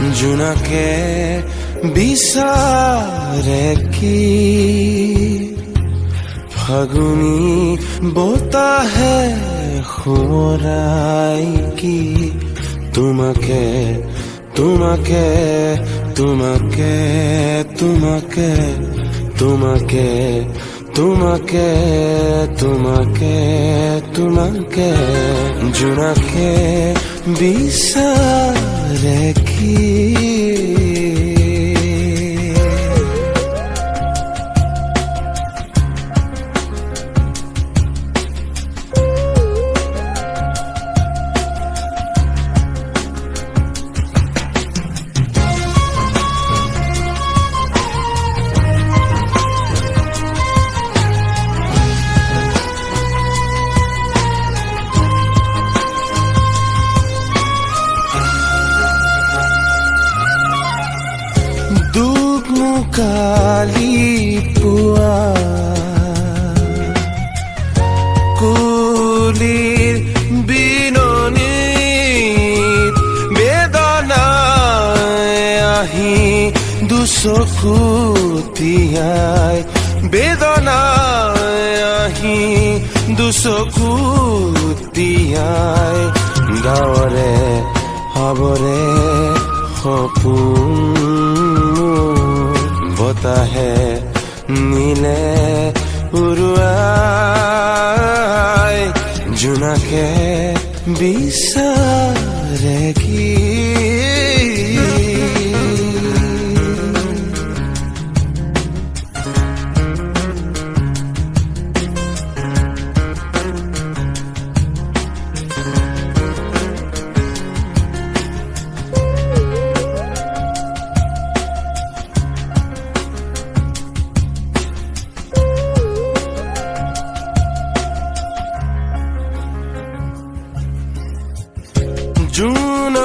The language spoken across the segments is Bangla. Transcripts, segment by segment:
জোনাকে বিচাৰে কি ফাগুনী বতাহে সোঁৱৰাই কি তোমাকে তোমাকে তোমাকে তোমাকে তোমাকে তোমাকে তোমাকে তোমাকে জোনাকে বিচাৰে কি কালি পুৱা কুলিৰ বিননিত বেদনাই আহি দুচকু তিয়াই বেদনাই আহি দুচকু তিয়াই গাঁৱৰে হাবৰে সপোন বতাহে নীলে উৰুৱাই জোনাকে বিচাৰে কি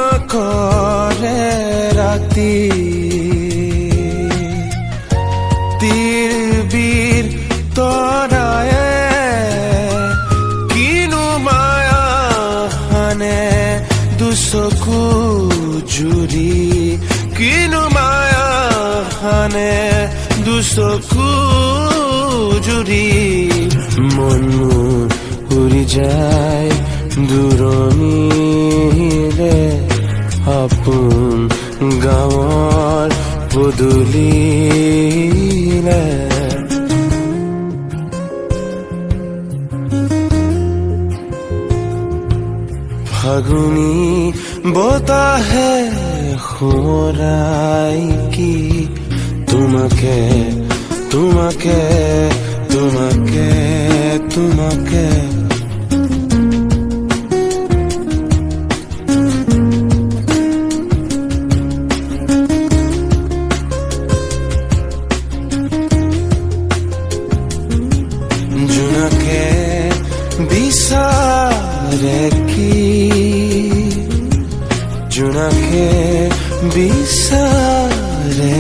জোনাকৰে ৰাতি তিৰবিৰ তৰায়ে কিনো মায়া হানে দুচকু জুৰি কিনো মায়া হানে দুচকু জুৰি মন উৰি যায় দূৰণিলে আপোন গাঁৱৰ পদূলিলে ফাগুনী বতাহে সোঁৱৰাই কি তোমাকে তোমাকে তোমাকে তোমাকে জোনাকে বিচাৰে কি জোনাকে বিচাৰে